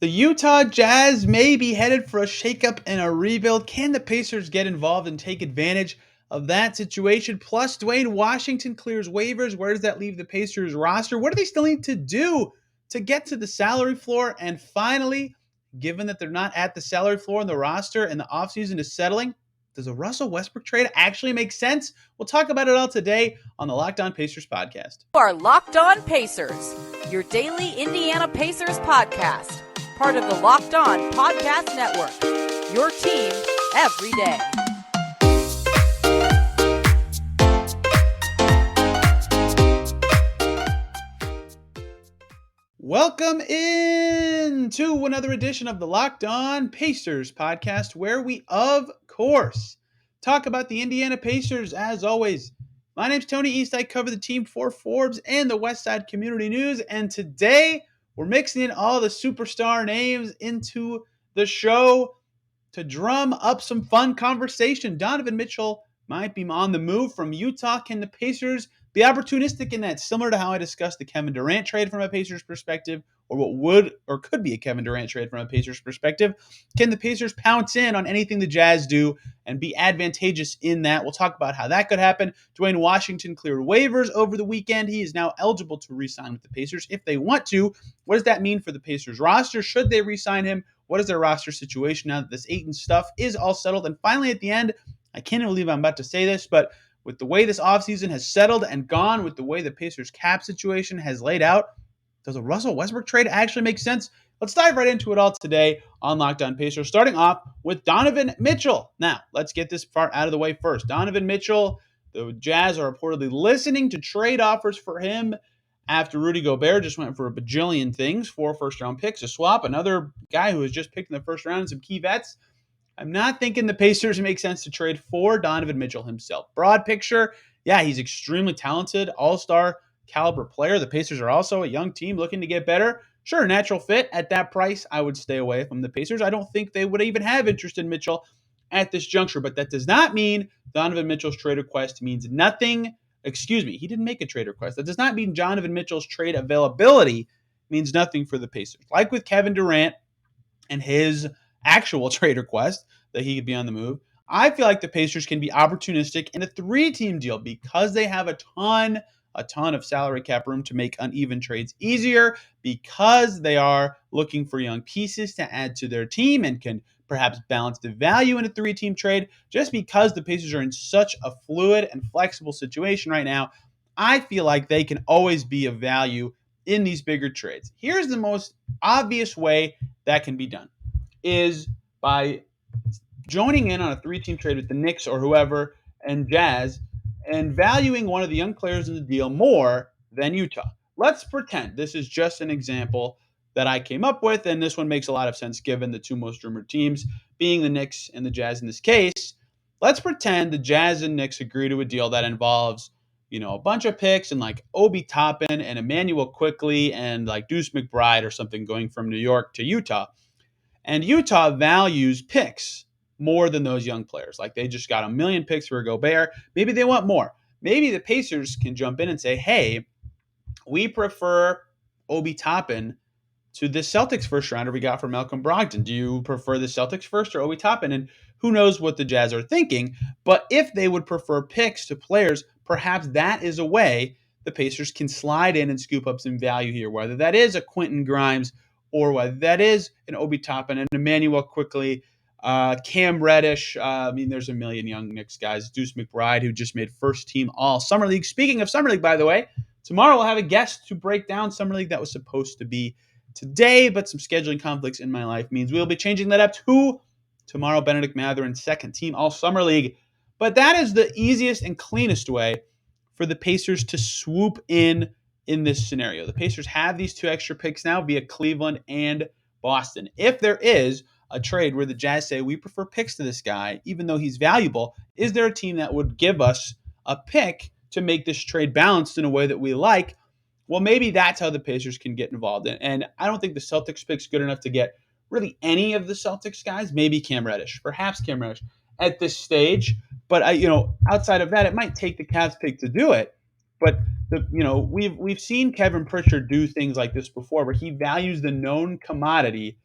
The Utah Jazz may be headed for a shakeup and a rebuild. Can the Pacers get involved and take advantage of that situation? Plus, Dwayne Washington clears waivers. Where does that leave the Pacers roster? What do they still need to do to get to the salary floor? And finally, given that they're not at the salary floor and the roster and the offseason is settling, does a Russell Westbrook trade actually make sense? We'll talk about it all today on the Locked On Pacers podcast. You are Locked On Pacers, your daily Indiana Pacers podcast. Part of the Locked On Podcast Network, your team every day. Welcome in to another edition of the Locked On Pacers podcast, where we, of course, talk about the Indiana Pacers as always. My name's Tony East. I cover the team for Forbes and the Westside Community News, and today we're mixing in all the superstar names into the show to drum up some fun conversation. Donovan Mitchell might be on the move from Utah. Can the Pacers be opportunistic in that? Similar to how I discussed the Kevin Durant trade from a Pacers perspective, or what would or could be a Kevin Durant trade from a Pacers perspective. Can the Pacers pounce in on anything the Jazz do and be advantageous in that? We'll talk about how that could happen. Dwayne Washington cleared waivers over the weekend. He is now eligible to re-sign with the Pacers if they want to. What does that mean for the Pacers roster? Should they re-sign him? What is their roster situation now that this Ayton stuff is all settled? And finally, at the end, I can't believe I'm about to say this, but with the way this offseason has settled and gone, with the way the Pacers cap situation has laid out, does a Russell Westbrook trade actually make sense? Let's dive right into it all today on Locked On Pacers, starting off with Donovan Mitchell. Now, let's get this part out of the way first. Donovan Mitchell, the Jazz are reportedly listening to trade offers for him after Rudy Gobert just went for a bajillion things, 4 first-round picks, a swap, another guy who was just picked in the first round, and some key vets. I'm not thinking the Pacers make sense to trade for Donovan Mitchell himself. Broad picture, yeah, he's extremely talented, all-star caliber player. The Pacers are also a young team looking to get better. Sure, natural fit at that price, I would stay away from the Pacers. I don't think they would even have interest in Mitchell at this juncture, but that does not mean Donovan Mitchell's trade request means nothing. Excuse me, he didn't make a trade request. That does not mean Donovan Mitchell's trade availability means nothing for the Pacers. Like with Kevin Durant and his actual trade request that he could be on the move, I feel like the Pacers can be opportunistic in a 3-team deal because they have a ton of salary cap room to make uneven trades easier, because they are looking for young pieces to add to their team and can perhaps balance the value in a 3-team trade. Just because the Pacers are in such a fluid and flexible situation right now, I feel like they can always be of value in these bigger trades. Here's the most obvious way that can be done, is by joining in on a 3-team trade with the Knicks or whoever and Jazz and valuing one of the young players in the deal more than Utah. Let's pretend this is just an example that I came up with, and this one makes a lot of sense given the two most rumored teams being the Knicks and the Jazz in this case. Let's pretend the Jazz and Knicks agree to a deal that involves, a bunch of picks and like Obi Toppin and Emmanuel Quickly and like Deuce McBride or something going from New York to Utah. And Utah values picks more than those young players. Like they just got a million picks for Gobert. Maybe they want more. Maybe the Pacers can jump in and say, hey, we prefer Obi Toppin to the Celtics first rounder we got from Malcolm Brogdon. Do you prefer the Celtics first or Obi Toppin? And who knows what the Jazz are thinking. But if they would prefer picks to players, perhaps that is a way the Pacers can slide in and scoop up some value here, whether that is a Quentin Grimes or whether that is an Obi Toppin and Emmanuel Quickly, Cam Reddish. There's a million young Knicks guys. Deuce McBride, who just made first team all Summer League. Speaking of Summer League, by the way, tomorrow we'll have a guest to break down Summer League. That was supposed to be today, but some scheduling conflicts in my life means we'll be changing that up to tomorrow. Benedict Mathurin, second team all Summer League. But that is the easiest and cleanest way for the Pacers to swoop in this scenario. The Pacers have these 2 extra picks now via Cleveland and Boston. If there is a trade where the Jazz say, we prefer picks to this guy, even though he's valuable, is there a team that would give us a pick to make this trade balanced in a way that we like? Well, maybe that's how the Pacers can get involved in. And I don't think the Celtics pick's good enough to get really any of the Celtics guys. Maybe Cam Reddish, perhaps Cam Reddish at this stage. But outside of that, it might take the Cavs pick to do it. But we've seen Kevin Pritchard do things like this before, where he values the known commodity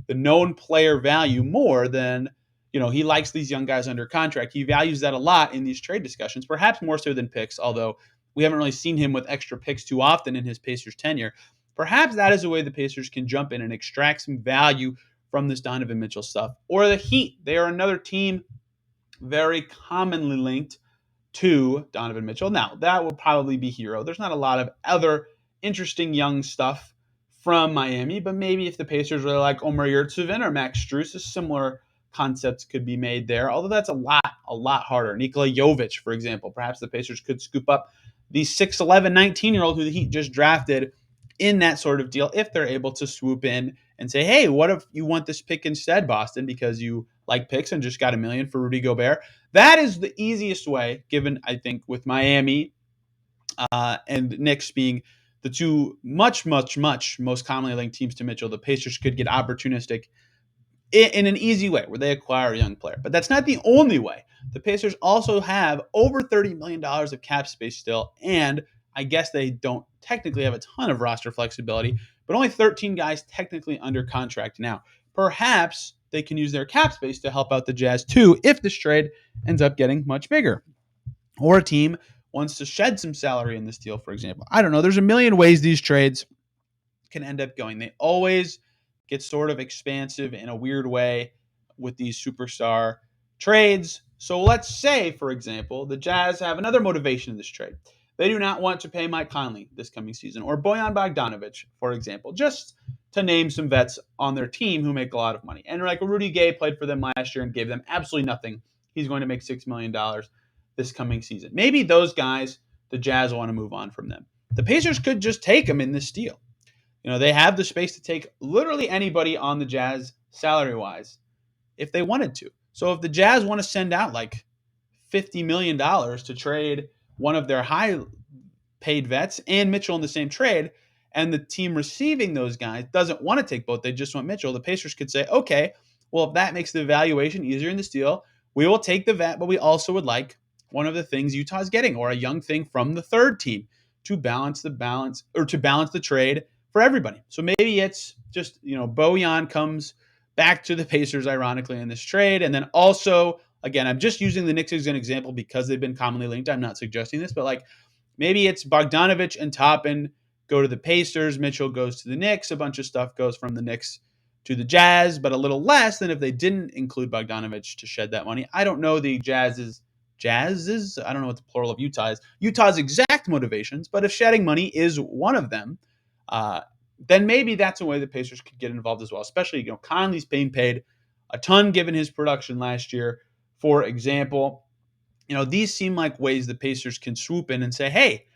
the known player value more than, he likes these young guys under contract. He values that a lot in these trade discussions, perhaps more so than picks, although we haven't really seen him with extra picks too often in his Pacers tenure. Perhaps that is a way the Pacers can jump in and extract some value from this Donovan Mitchell stuff. Or the Heat. They are another team very commonly linked to Donovan Mitchell. Now, that will probably be Hero. There's not a lot of other interesting young stuff from Miami, but maybe if the Pacers really like Omer Yurtseven or Max Strus, a similar concepts could be made there, although that's a lot harder. Nikola Jovic, for example. Perhaps the Pacers could scoop up the 6'11", 19-year-old who the Heat just drafted in that sort of deal if they're able to swoop in and say, hey, what if you want this pick instead, Boston, because you like picks and just got $1 million for Rudy Gobert? That is the easiest way, given, I think, with Miami and Knicks being the two much most commonly linked teams to Mitchell, the Pacers could get opportunistic in an easy way where they acquire a young player. But that's not the only way. The Pacers also have over $30 million of cap space still, and I guess they don't technically have a ton of roster flexibility, but only 13 guys technically under contract now. Perhaps they can use their cap space to help out the Jazz too if this trade ends up getting much bigger. Or a team wants to shed some salary in this deal, for example. I don't know. There's a million ways these trades can end up going. They always get sort of expansive in a weird way with these superstar trades. So let's say, for example, the Jazz have another motivation in this trade. They do not want to pay Mike Conley this coming season, or Bojan Bogdanovic, for example, just to name some vets on their team who make a lot of money. And like Rudy Gay played for them last year and gave them absolutely nothing. He's going to make $6 million this coming season. Maybe those guys, the Jazz want to move on from them. The Pacers could just take them in this deal. They have the space to take literally anybody on the Jazz salary-wise if they wanted to. So if the Jazz want to send out like $50 million to trade one of their high-paid vets and Mitchell in the same trade, and the team receiving those guys doesn't want to take both, they just want Mitchell, the Pacers could say, okay, well, if that makes the evaluation easier in this deal, we will take the vet, but we also would like one of the things Utah's getting, or a young thing from the third team to balance the trade for everybody. So maybe it's just, Bojan comes back to the Pacers, ironically, in this trade. And then also, again, I'm just using the Knicks as an example because they've been commonly linked. I'm not suggesting this, but maybe it's Bogdanovic and Toppin go to the Pacers, Mitchell goes to the Knicks, a bunch of stuff goes from the Knicks to the Jazz, but a little less than if they didn't include Bogdanovic to shed that money. I don't know the Jazz's, I don't know what the plural of Utah's exact motivations, but if shedding money is one of them, then maybe that's a way the Pacers could get involved as well. Especially, Conley's being paid a ton given his production last year, for example. These seem like ways the Pacers can swoop in and say, hey,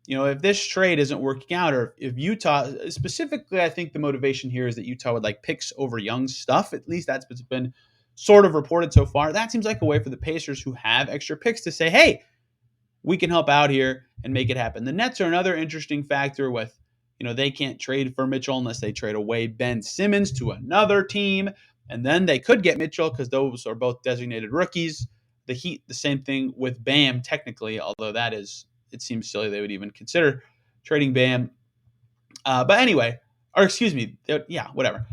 if this trade isn't working out, or if Utah, specifically, I think the motivation here is that Utah would like picks over young stuff. At least that's what's been sort of reported so far. That seems like a way for the Pacers who have extra picks to say, hey, we can help out here and make it happen. The Nets are another interesting factor with, they can't trade for Mitchell unless they trade away Ben Simmons to another team. And then they could get Mitchell because those are both designated rookies. The Heat, the same thing with Bam, technically, although it seems silly they would even consider trading Bam. But anyway, or excuse me, yeah, whatever.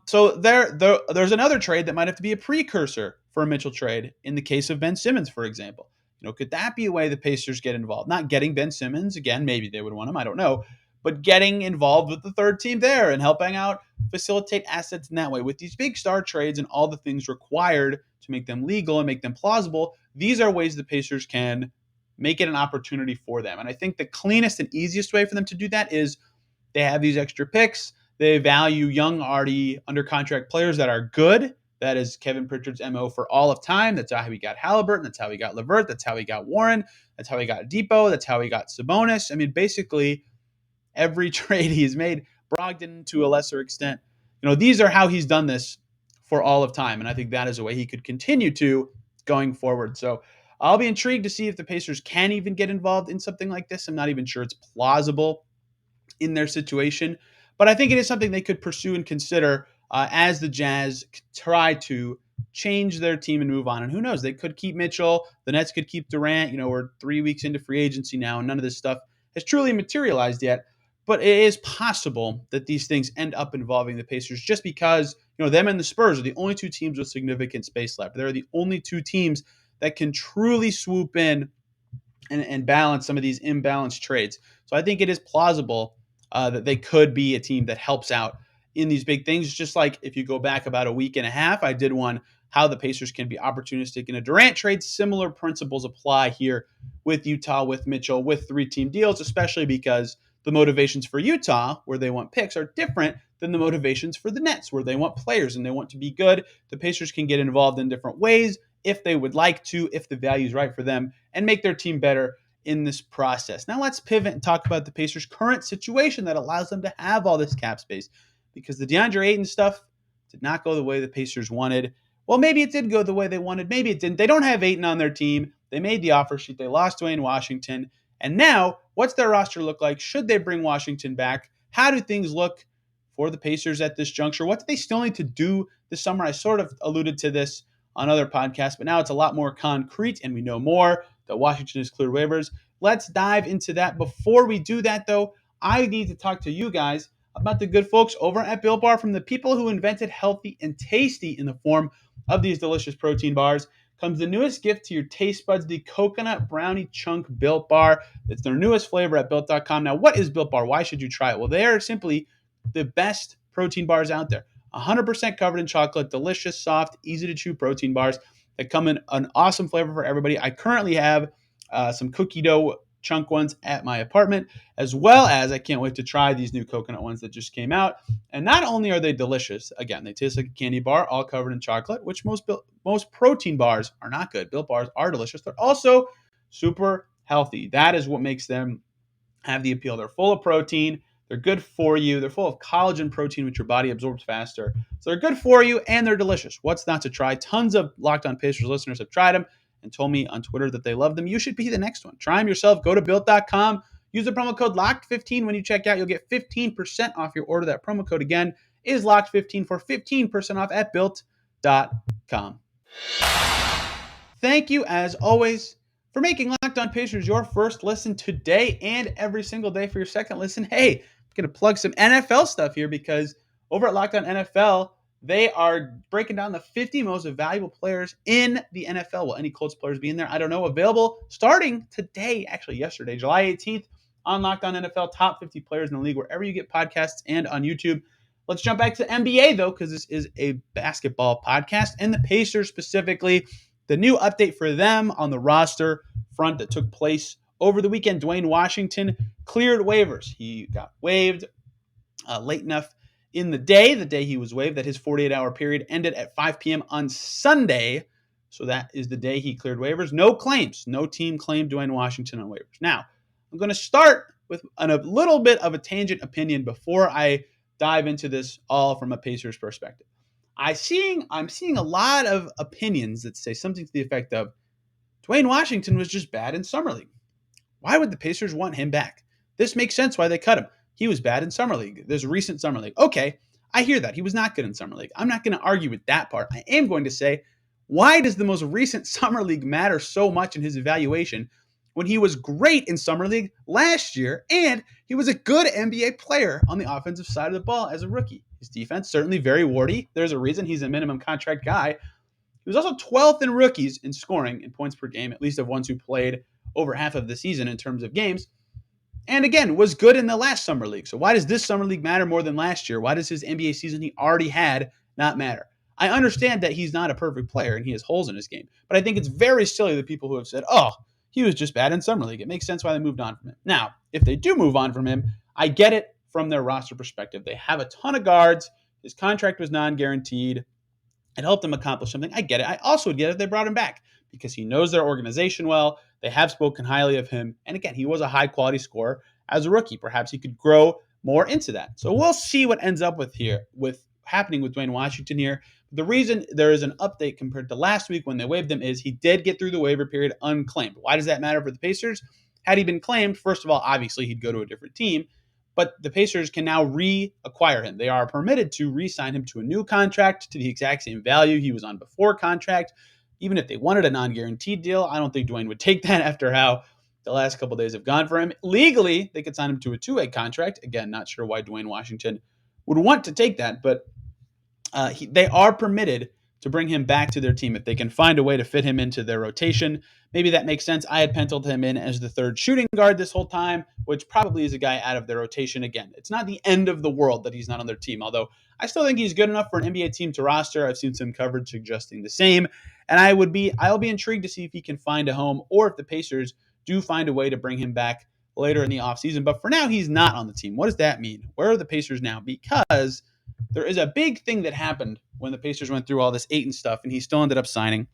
So there's another trade that might have to be a precursor for a Mitchell trade in the case of Ben Simmons, for example. Could that be a way the Pacers get involved? Not getting Ben Simmons, again, maybe they would want him, I don't know, but getting involved with the third team there and helping out facilitate assets in that way. With these big star trades and all the things required to make them legal and make them plausible, these are ways the Pacers can make it an opportunity for them. And I think the cleanest and easiest way for them to do that is they have these extra picks. They value young, already under contract players that are good. That is Kevin Pritchard's MO for all of time. That's how he got Halliburton. That's how he got LeVert. That's how he got Warren. That's how he got Depot. That's how he got Sabonis. I mean, basically, every trade he's made, Brogdon to a lesser extent. These are how he's done this for all of time. And I think that is a way he could continue to going forward. So I'll be intrigued to see if the Pacers can even get involved in something like this. I'm not even sure it's plausible in their situation, but I think it is something they could pursue and consider as the Jazz try to change their team and move on. And who knows, they could keep Mitchell. The Nets could keep Durant. We're 3 weeks into free agency now, and none of this stuff has truly materialized yet. But it is possible that these things end up involving the Pacers just because, Them and the Spurs are the only two teams with significant space left. They're the only two teams that can truly swoop in and balance some of these imbalanced trades. So I think it is plausible that they could be a team that helps out in these big things. Just like if you go back about a week and a half, I did one how the Pacers can be opportunistic in a Durant trade. Similar principles apply here with Utah, with Mitchell, with three-team deals, especially because the motivations for Utah, where they want picks, are different than the motivations for the Nets, where they want players and they want to be good. The Pacers can get involved in different ways if they would like to, if the value is right for them, and make their team better in this process. Now let's pivot and talk about the Pacers' current situation that allows them to have all this cap space, because the DeAndre Ayton stuff did not go the way the Pacers wanted. Well, maybe it did go the way they wanted. Maybe it didn't. They don't have Ayton on their team. They made the offer sheet. They lost Dwayne Washington. And now, what's their roster look like? Should they bring Washington back? How do things look for the Pacers at this juncture? What do they still need to do this summer? I sort of alluded to this on other podcasts, but now it's a lot more concrete and we know more that Washington has cleared waivers. Let's dive into that. Before we do that, though, I need to talk to you guys about the good folks over at Built Bar, from the people who invented healthy and tasty in the form of these delicious protein bars. Comes the newest gift to your taste buds, the Coconut Brownie Chunk Built Bar. It's their newest flavor at Built.com. Now, what is Built Bar? Why should you try it? Well, they are simply the best protein bars out there. 100% covered in chocolate, delicious, soft, easy to chew protein bars that come in an awesome flavor for everybody. I currently have some cookie dough chunk ones at my apartment, as well as I can't wait to try these new coconut ones that just came out. And not only are they delicious, again, they taste like a candy bar, all covered in chocolate, which most protein bars are not good. Built bars are delicious. They're also super healthy. That is what makes them have the appeal. They're full of protein. They're good for you. They're full of collagen protein, which your body absorbs faster. So they're good for you, and they're delicious. What's not to try? Tons of Locked On Pacers listeners have tried them and told me on Twitter that they love them. You should be the next one. Try them yourself. Go to Built.com. Use the promo code LOCKED15 when you check out. You'll get 15% off your order. That promo code, again, is LOCKED15 for 15% off at Built.com. Thank you, as always, for making Locked On Pacers your first listen today and every single day for your second listen. Hey, I'm going to plug some NFL stuff here, because over at Locked On NFL, they are breaking down the 50 most valuable players in the NFL. Will any Colts players be in there? I don't know. Available starting today, actually yesterday, July 18th, on Locked On NFL, top 50 players in the league, wherever you get podcasts and on YouTube. Let's jump back to the NBA, though, because this is a basketball podcast, and the Pacers specifically. The new update for them on the roster front that took place over the weekend: Dwayne Washington cleared waivers. He got waived late enough in the day he was waived, that his 48-hour period ended at 5 p.m. on Sunday. So that is the day he cleared waivers. No claims. No team claimed Dwayne Washington on waivers. Now, I'm going to start with a little bit of a tangent opinion before I dive into this all from a Pacers perspective. I'm seeing a lot of opinions that say something to the effect of Dwayne Washington was just bad in Summer League. Why would the Pacers want him back? This makes sense why they cut him. He was bad in Summer League. There's a recent Summer League. Okay, I hear that. He was not good in Summer League. I'm not going to argue with that part. I am going to say, why does the most recent Summer League matter so much in his evaluation when he was great in Summer League last year and he was a good NBA player on the offensive side of the ball as a rookie? His defense, certainly very warty. There's a reason he's a minimum contract guy. He was also 12th in rookies in scoring in points per game, at least of ones who played over half of the season in terms of games. And again, was good in the last Summer League. So why does this Summer League matter more than last year? Why does his NBA season he already had not matter? I understand that he's not a perfect player and he has holes in his game, but I think it's very silly the people who have said, oh, he was just bad in Summer League. It makes sense why they moved on from him. Now, if they do move on from him, I get it from their roster perspective. They have a ton of guards. His contract was non-guaranteed. It helped them accomplish something. I get it. I also would get it if they brought him back, because he knows their organization well. They have spoken highly of him. And again, he was a high-quality scorer as a rookie. Perhaps he could grow more into that. So we'll see what ends up with happening with Dwayne Washington here. The reason there is an update compared to last week when they waived him is he did get through the waiver period unclaimed. Why does that matter for the Pacers? Had he been claimed, first of all, obviously he'd go to a different team, but the Pacers can now reacquire him. They are permitted to re-sign him to a new contract to the exact same value he was on before contract. Even if they wanted a non-guaranteed deal, I don't think Dwayne would take that after how the last couple of days have gone for him. Legally, they could sign him to a two-way contract. Again, not sure why Dwayne Washington would want to take that, but They are permitted to bring him back to their team if they can find a way to fit him into their rotation. Maybe that makes sense. I had penciled him in as the third shooting guard this whole time, which probably is a guy out of their rotation again. It's not the end of the world that he's not on their team, although I still think he's good enough for an NBA team to roster. I've seen some coverage suggesting the same, and I'll be intrigued to see if he can find a home or if the Pacers do find a way to bring him back later in the offseason. But for now, he's not on the team. What does that mean? Where are the Pacers now? Because there is a big thing that happened when the Pacers went through all this Ayton stuff and he still ended up signing,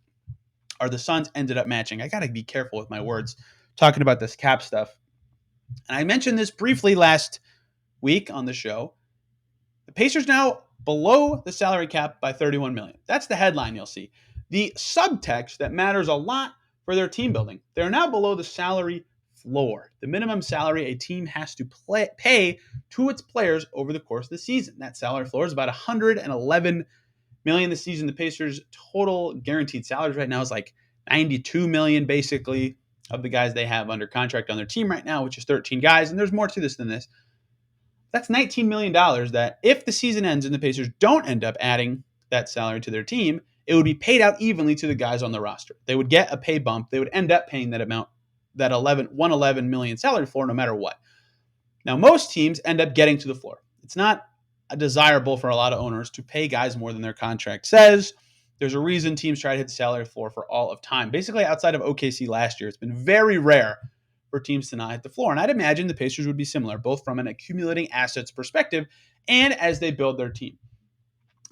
or the Suns ended up matching. I got to be careful with my words talking about this cap stuff. And I mentioned this briefly last week on the show. The Pacers now below the salary cap by $31 million. That's the headline you'll see. The subtext that matters a lot for their team building, they're now below the salary floor, the minimum salary a team has to pay to its players over the course of the season. That salary floor is about $111 million this season. The Pacers' total guaranteed salaries right now is like $92 million, basically, of the guys they have under contract on their team right now, which is 13 guys. And there's more to this than this. That's $19 million that if the season ends and the Pacers don't end up adding that salary to their team, it would be paid out evenly to the guys on the roster. They would get a pay bump. They would end up paying that amount, that 111 million salary floor, no matter what. Now, most teams end up getting to the floor. It's not desirable for a lot of owners to pay guys more than their contract says. There's a reason teams try to hit the salary floor for all of time. Basically, outside of OKC last year, it's been very rare for teams to not hit the floor. And I'd imagine the Pacers would be similar, both from an accumulating assets perspective and as they build their team.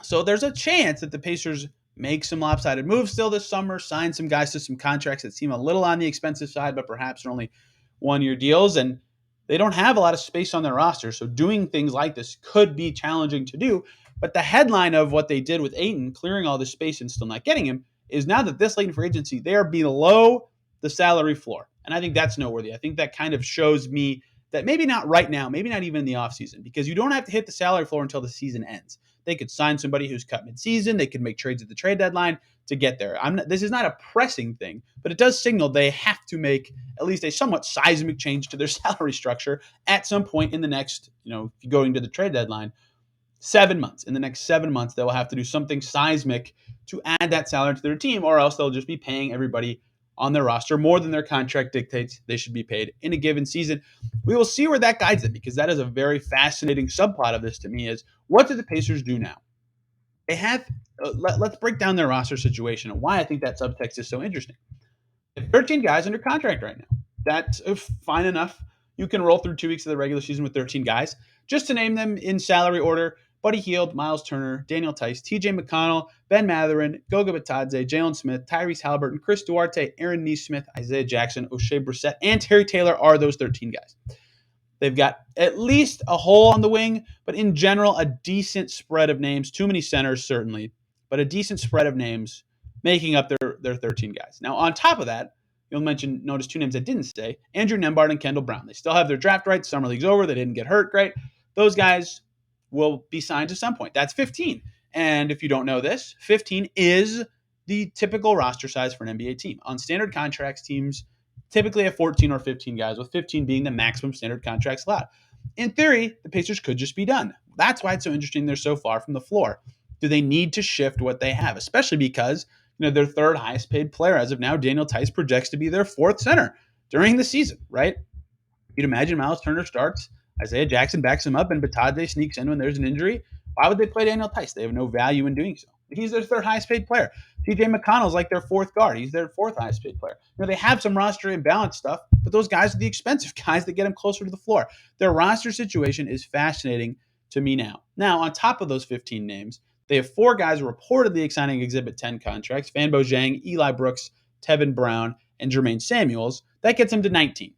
So there's a chance that the Pacers make some lopsided moves still this summer, sign some guys to some contracts that seem a little on the expensive side, but perhaps are only one-year deals. And they don't have a lot of space on their roster, so doing things like this could be challenging to do. But the headline of what they did with Ayton, clearing all this space and still not getting him, is now that this late in free agency, they are below the salary floor. And I think that's noteworthy. I think that kind of shows me that maybe not right now, maybe not even in the offseason, because you don't have to hit the salary floor until the season ends. They could sign somebody who's cut midseason. They could make trades at the trade deadline to get there. This is not a pressing thing, but it does signal they have to make at least a somewhat seismic change to their salary structure at some point in the next, going to the trade deadline, 7 months. In the next 7 months, they will have to do something seismic to add that salary to their team, or else they'll just be paying everybody on their roster more than their contract dictates they should be paid in a given season. We will see where that guides them, because that is a very fascinating subplot of this to me is, what do the Pacers do now? They have, let's break down their roster situation and why I think that subtext is so interesting. They have 13 guys under contract right now. That's fine enough. You can roll through 2 weeks of the regular season with 13 guys. Just to name them in salary order: Buddy Hield, Miles Turner, Daniel Tice, TJ McConnell, Ben Mathurin, Goga Bitadze, Jalen Smith, Tyrese Halliburton, Chris Duarte, Aaron Nesmith, Isaiah Jackson, O'Shea Brissett, and Terry Taylor are those 13 guys. They've got at least a hole on the wing, but in general, a decent spread of names. Too many centers, certainly, but a decent spread of names making up their 13 guys. Now, on top of that, notice 2 names I didn't say: Andrew Nembhard and Kendall Brown. They still have their draft rights. Summer league's over. They didn't get hurt. Great. Those guys will be signed to some point. That's 15. And if you don't know this, 15 is the typical roster size for an NBA team. On standard contracts, teams typically have 14 or 15 guys, with 15 being the maximum standard contracts allowed. In theory, the Pacers could just be done. That's why it's so interesting they're so far from the floor. Do they need to shift what they have, especially because their third highest paid player as of now, Daniel Tice, projects to be their 4th center during the season, right? You'd imagine Miles Turner starts, Isaiah Jackson backs him up, and Bitadze sneaks in when there's an injury. Why would they play Daniel Tice? They have no value in doing so. He's their 3rd highest paid player. TJ McConnell's like their 4th guard. He's their 4th highest paid player. They have some roster imbalance stuff, but those guys are the expensive guys that get them closer to the floor. Their roster situation is fascinating to me now. Now, on top of those 15 names, they have 4 guys reportedly signing Exhibit 10 contracts: Fanbo Zhang, Eli Brooks, Tevin Brown, and Jermaine Samuels. That gets them to 19.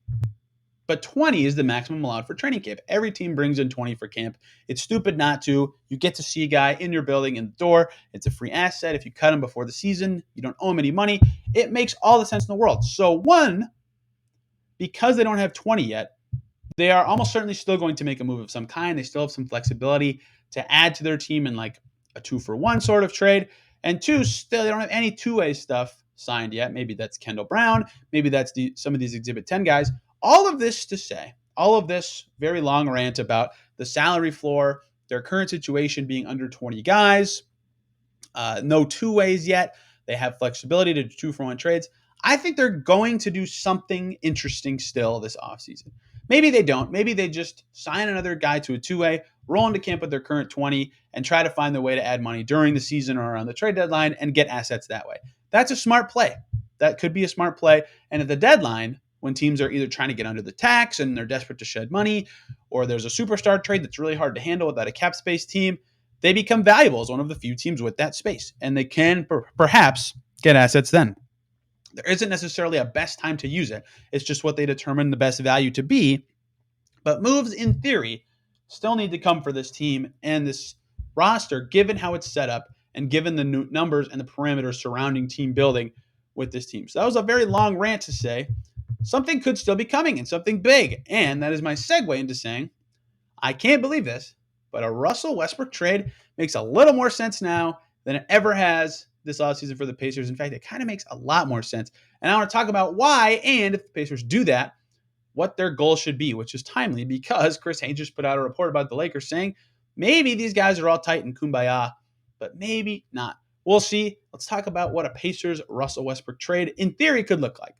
But 20 is the maximum allowed for training camp. Every team brings in 20 for camp. It's stupid not to. You get to see a guy in your building in the door. It's a free asset. If you cut him before the season, you don't owe him any money. It makes all the sense in the world. So one, because they don't have 20 yet, they are almost certainly still going to make a move of some kind. They still have some flexibility to add to their team in like a 2-for-1 sort of trade. And 2, still they don't have any two-way stuff signed yet. Maybe that's Kendall Brown. Maybe that's some of these Exhibit 10 guys. All of this to say, all of this very long rant about the salary floor, their current situation being under 20 guys, No two ways yet. They have flexibility to do 2-for-1 trades. I think they're going to do something interesting still this offseason. Maybe they don't. Maybe they just sign another guy to a two-way, roll into camp with their current 20, and try to find the way to add money during the season or around the trade deadline and get assets that way. That's a smart play. That could be a smart play. And at the deadline, when teams are either trying to get under the tax and they're desperate to shed money, or there's a superstar trade that's really hard to handle without a cap space team, they become valuable as one of the few teams with that space. And they can perhaps get assets then. There isn't necessarily a best time to use it. It's just what they determine the best value to be. But moves, in theory, still need to come for this team and this roster, given how it's set up and given the new numbers and the parameters surrounding team building with this team. So that was a very long rant to say something could still be coming and something big. And that is my segue into saying, I can't believe this, but a Russell Westbrook trade makes a little more sense now than it ever has this offseason for the Pacers. In fact, it kind of makes a lot more sense. And I want to talk about why, and if the Pacers do that, what their goal should be, which is timely because Chris Haynes just put out a report about the Lakers saying maybe these guys are all tight in kumbaya, but maybe not. We'll see. Let's talk about what a Pacers Russell Westbrook trade in theory could look like.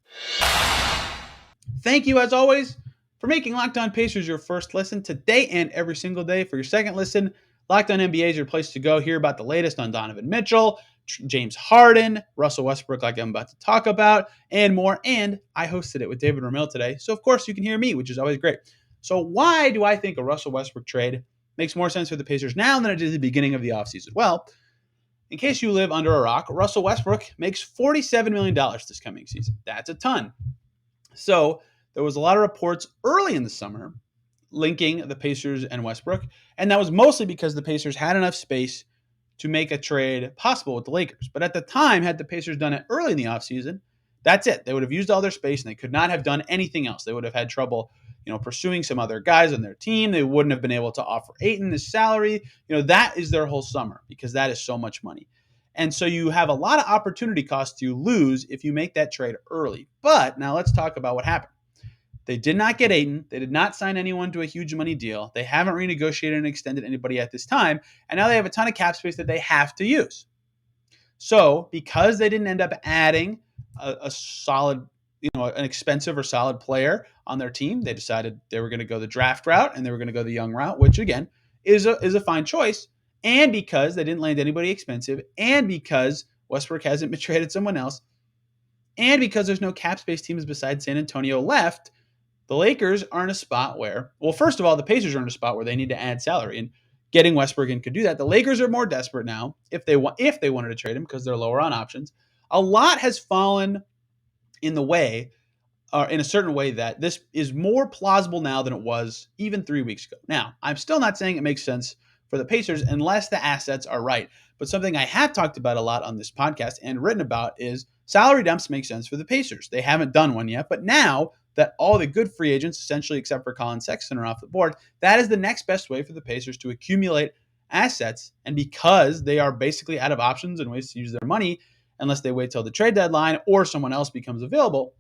Thank you, as always, for making Locked On Pacers your first listen today and every single day. For your second listen, Locked On NBA is your place to go. Hear about the latest on Donovan Mitchell, James Harden, Russell Westbrook, like I'm about to talk about, and more. And I hosted it with David Ramil today. So, of course, you can hear me, which is always great. So why do I think a Russell Westbrook trade makes more sense for the Pacers now than it did at the beginning of the offseason? Well, in case you live under a rock, Russell Westbrook makes $47 million this coming season. That's a ton. So there was a lot of reports early in the summer linking the Pacers and Westbrook, and that was mostly because the Pacers had enough space to make a trade possible with the Lakers. But at the time, had the Pacers done it early in the offseason, that's it. They would have used all their space, and they could not have done anything else. They would have had trouble, pursuing some other guys on their team. They wouldn't have been able to offer Ayton his salary. That is their whole summer because that is so much money. And so you have a lot of opportunity costs you lose if you make that trade early. But now let's talk about what happened. They did not get Ayton. They did not sign anyone to a huge money deal. They haven't renegotiated and extended anybody at this time. And now they have a ton of cap space that they have to use. So because they didn't end up adding a solid, an expensive or solid player on their team, they decided they were going to go the draft route and they were going to go the young route, which again is a fine choice. And because they didn't land anybody expensive, and because Westbrook hasn't been traded someone else, and because there's no cap space teams besides San Antonio left, the Lakers are in a spot where, well, first of all, the Pacers are in a spot where they need to add salary, and getting Westbrook in could do that. The Lakers are more desperate now if they wanted to trade him because they're lower on options. A lot has fallen in the way, in a certain way, that this is more plausible now than it was even 3 weeks ago. Now, I'm still not saying it makes sense for the Pacers unless the assets are right. But something I have talked about a lot on this podcast and written about is salary dumps make sense for the Pacers. They haven't done one yet, but now that all the good free agents, essentially except for Colin Sexton, are off the board, that is the next best way for the Pacers to accumulate assets. And because they are basically out of options and ways to use their money, unless they wait till the trade deadline or someone else becomes available,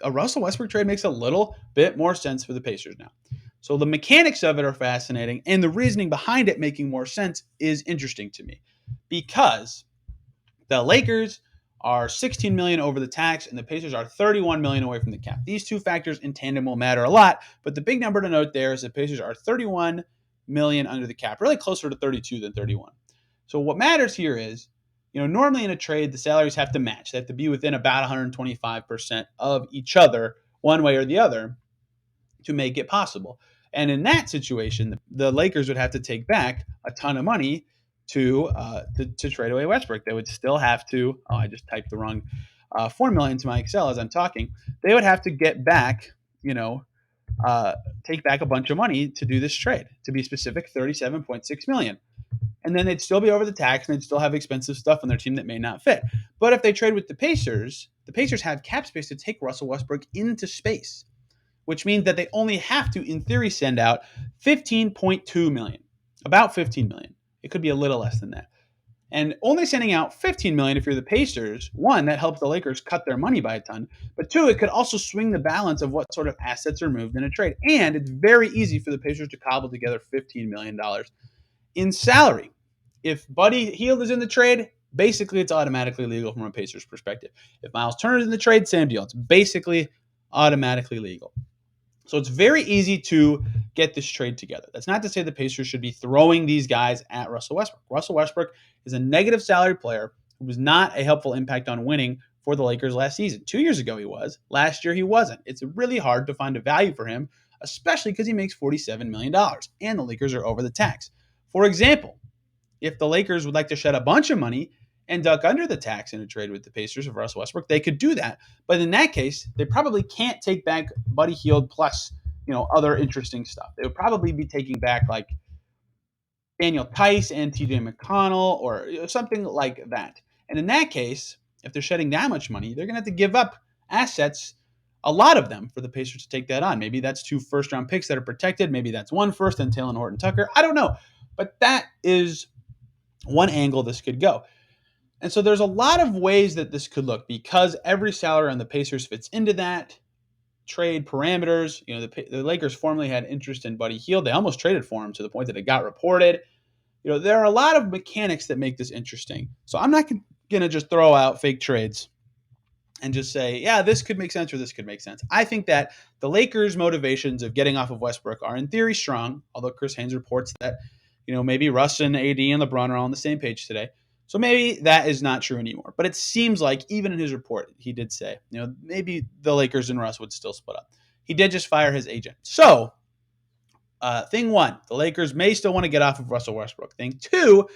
a Russell Westbrook trade makes a little bit more sense for the Pacers now. So the mechanics of it are fascinating, and the reasoning behind it making more sense is interesting to me because the Lakers are $16 million over the tax, and the Pacers are $31 million away from the cap. These two factors in tandem will matter a lot, but the big number to note there is the Pacers are $31 million under the cap, really closer to 32 than 31. So what matters here is, normally in a trade, the salaries have to match. They have to be within about 125% of each other, one way or the other, to make it possible. And in that situation, the Lakers would have to take back a ton of money to trade away Westbrook. They would still have to. Oh, I just typed the wrong formula into my Excel as I'm talking. They would have to get back, take back a bunch of money to do this trade. To be specific, $37.6 million. And then they'd still be over the tax, and they'd still have expensive stuff on their team that may not fit. But if they trade with the Pacers have cap space to take Russell Westbrook into space, which means that they only have to, in theory, send out $15.2 million, about $15 million. It could be a little less than that. And only sending out $15 million if you're the Pacers, one, that helps the Lakers cut their money by a ton. But two, it could also swing the balance of what sort of assets are moved in a trade. And it's very easy for the Pacers to cobble together $15 million in salary. if Buddy Hield is in the trade, basically it's automatically legal from a Pacers perspective. If Miles Turner is in the trade, same deal. It's basically automatically legal. So it's very easy to get this trade together. That's not to say the Pacers should be throwing these guys at Russell Westbrook. Russell Westbrook is a negative salary player who was not a helpful impact on winning for the Lakers last season. 2 years ago he was. Last year he wasn't. It's really hard to find a value for him, especially because he makes $47 million and the Lakers are over the tax. For example, if the Lakers would like to shed a bunch of money and duck under the tax in a trade with the Pacers of Russell Westbrook, they could do that. But in that case, they probably can't take back Buddy Hield plus, other interesting stuff. They would probably be taking back like Daniel Tice and TJ McConnell or something like that. And in that case, if they're shedding that much money, they're going to have to give up assets, a lot of them, for the Pacers to take that on. Maybe that's 2 first-round picks that are protected. Maybe that's 1 first and Taylor Horton-Tucker. I don't know. But that is one angle this could go. And so there's a lot of ways that this could look because every salary on the Pacers fits into that trade parameters. The Lakers formerly had interest in Buddy Hield. They almost traded for him to the point that it got reported. There are a lot of mechanics that make this interesting. So I'm not going to just throw out fake trades and just say, yeah, this could make sense or this could make sense. I think that the Lakers' motivations of getting off of Westbrook are in theory strong, although Chris Haynes reports that, maybe Russ and AD and LeBron are all on the same page today. So maybe that is not true anymore. But it seems like even in his report, he did say, maybe the Lakers and Russ would still split up. He did just fire his agent. So thing one, the Lakers may still want to get off of Russell Westbrook. Thing two,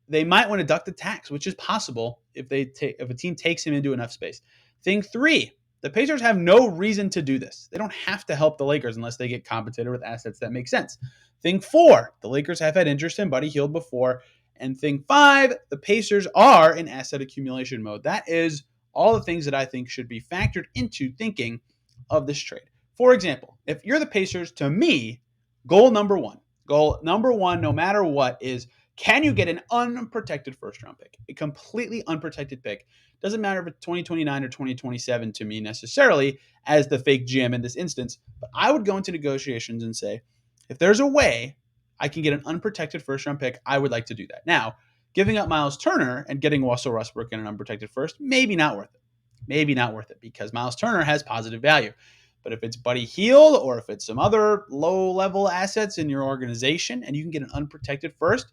they might want to duck the tax, which is possible if a team takes him into enough space. Thing three, the Pacers have no reason to do this. They don't have to help the Lakers unless they get compensated with assets that make sense. Thing four, the Lakers have had interest in Buddy Hield before. And thing five, the Pacers are in asset accumulation mode. That is all the things that I think should be factored into thinking of this trade. For example, if you're the Pacers, to me, goal number one, no matter what, is can you get an unprotected first-round pick? A completely unprotected pick. Doesn't matter if it's 2029 or 2027 to me necessarily as the fake GM in this instance, but I would go into negotiations and say, if there's a way I can get an unprotected first-round pick, I would like to do that. Now, giving up Miles Turner and getting Russell Westbrook in an unprotected first, maybe not worth it. Maybe not worth it because Miles Turner has positive value. But if it's Buddy Hield or if it's some other low-level assets in your organization and you can get an unprotected first,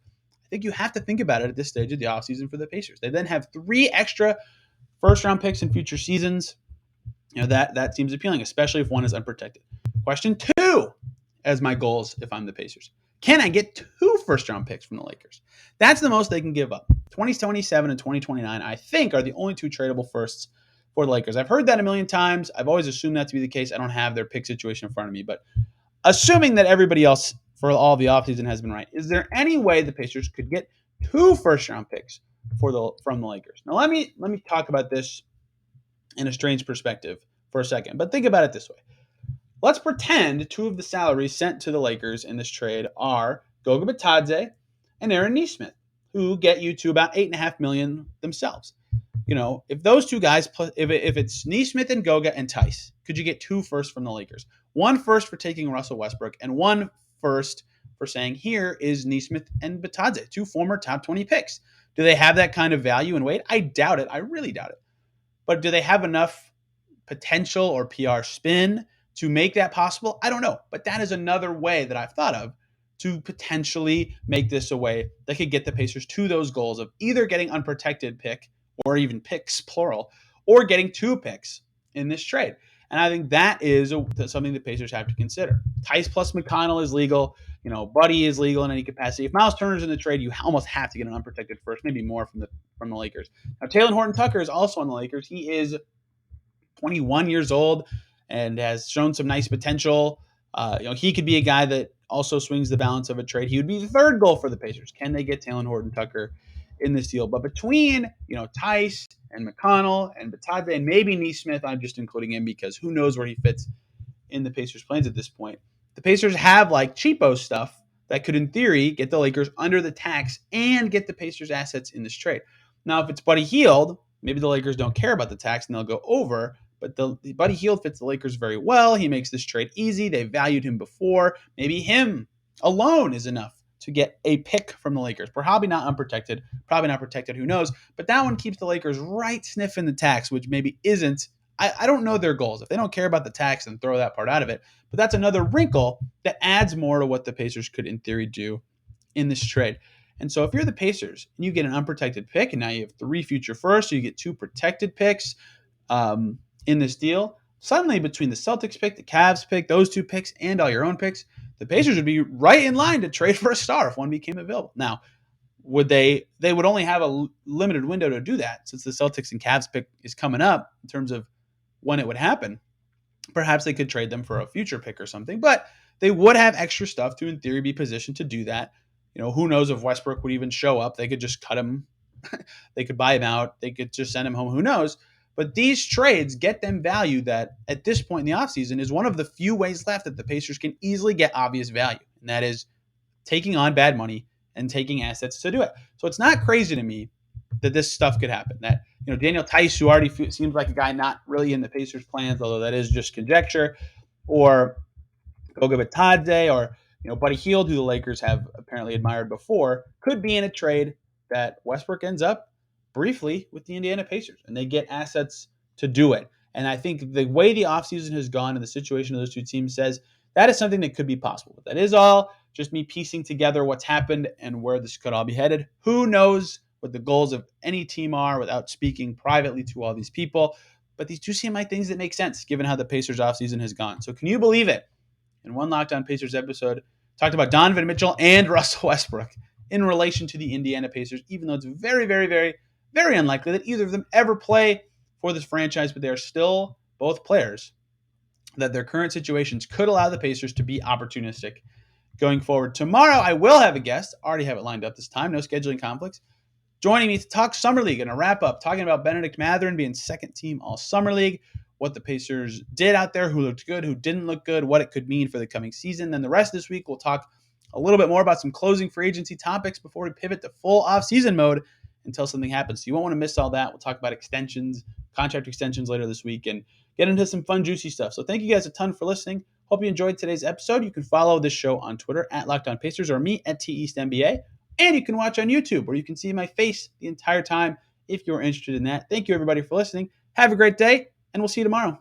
I think you have to think about it at this stage of the offseason for the Pacers. They then have 3 extra first-round picks in future seasons. That seems appealing, especially if one is unprotected. Question 2 as my goals if I'm the Pacers. Can I get 2 first-round picks from the Lakers? That's the most they can give up. 2027 and 2029, I think, are the only 2 tradable firsts for the Lakers. I've heard that a million times. I've always assumed that to be the case. I don't have their pick situation in front of me, but assuming that everybody else for all the offseason has been right, is there any way the Pacers could get 2 first-round picks from the Lakers? Now, let me talk about this in a strange perspective for a second, but think about it this way. Let's pretend 2 of the salaries sent to the Lakers in this trade are Goga Bitadze and Aaron Nesmith, who get you to about $8.5 million themselves. If those 2 guys, if it's Nesmith and Goga and Tice, could you get 2 firsts from the Lakers? 1 first for taking Russell Westbrook and 1 first for saying, here is Nesmith and Bitadze, 2 former top 20 picks. Do they have that kind of value and weight? I doubt it. I really doubt it. But do they have enough potential or PR spin to make that possible? I don't know. But that is another way that I've thought of to potentially make this a way that could get the Pacers to those goals of either getting unprotected pick or even picks, plural, or getting 2 picks in this trade. And I think that is something the Pacers have to consider. Tice plus McConnell is legal. Buddy is legal in any capacity. If Miles Turner's in the trade, you almost have to get an unprotected first, maybe more from the Lakers. Now, Taylor Horton-Tucker is also on the Lakers. He is 21 years old and has shown some nice potential. He could be a guy that also swings the balance of a trade. He would be the 3rd goal for the Pacers. Can they get Taylor Horton-Tucker in this deal? But between, Tice and McConnell and Bitadze and maybe Nesmith, I'm just including him because who knows where he fits in the Pacers' plans at this point. The Pacers have like cheapo stuff that could, in theory, get the Lakers under the tax and get the Pacers' assets in this trade. Now, if it's Buddy Hield, maybe the Lakers don't care about the tax and they'll go over. But the Buddy Hield fits the Lakers very well. He makes this trade easy. They valued him before. Maybe him alone is enough to get a pick from the Lakers. Probably not unprotected, probably not protected, who knows? But that one keeps the Lakers right sniffing the tax, which maybe isn't. I don't know their goals. If they don't care about the tax, then throw that part out of it. But that's another wrinkle that adds more to what the Pacers could, in theory, do in this trade. And so if you're the Pacers and you get an unprotected pick, and now you have 3 future firsts, so you get 2 protected picks in this deal, suddenly between the Celtics pick, the Cavs pick, those 2 picks, and all your own picks, the Pacers would be right in line to trade for a star if one became available. Now, would they would only have a limited window to do that, since the Celtics and Cavs pick is coming up in terms of when it would happen. Perhaps they could trade them for a future pick or something, but they would have extra stuff to, in theory, be positioned to do that. Who knows if Westbrook would even show up? They could just cut him. They could buy him out. They could just send him home. Who knows? But these trades get them value that at this point in the offseason is one of the few ways left that the Pacers can easily get obvious value. And that is taking on bad money and taking assets to do it. So it's not crazy to me that this stuff could happen. That Daniel Tice, who already seems like a guy not really in the Pacers' plans, although that is just conjecture, or Goga Bitadze, or Buddy Hield, who the Lakers have apparently admired before, could be in a trade that Westbrook ends up briefly with the Indiana Pacers, and they get assets to do it. And I think the way the offseason has gone and the situation of those two teams says that is something that could be possible. But that is all just me piecing together what's happened and where this could all be headed. Who knows what the goals of any team are without speaking privately to all these people. But these do seem like things that make sense given how the Pacers offseason has gone. So can you believe it? In one Locked On Pacers episode, talked about Donovan Mitchell and Russell Westbrook in relation to the Indiana Pacers, even though it's very, very, very, very unlikely that either of them ever play for this franchise, but they are still both players that their current situations could allow the Pacers to be opportunistic going forward. Tomorrow, I will have a guest. Already have it lined up this time. No scheduling conflicts. Joining me to talk Summer League and a wrap up, talking about Benedict Mathurin being second team All Summer League, what the Pacers did out there, who looked good, who didn't look good, what it could mean for the coming season. Then the rest of this week, we'll talk a little bit more about some closing free agency topics before we pivot to full off-season mode until something happens. So you won't want to miss all that. We'll talk about extensions, contract extensions later this week, and get into some fun, juicy stuff. So thank you guys a ton for listening. Hope you enjoyed today's episode. You can follow this show on Twitter at Locked On Pacers or me at TEastNBA. And you can watch on YouTube where you can see my face the entire time if you're interested in that. Thank you, everybody, for listening. Have a great day, and we'll see you tomorrow.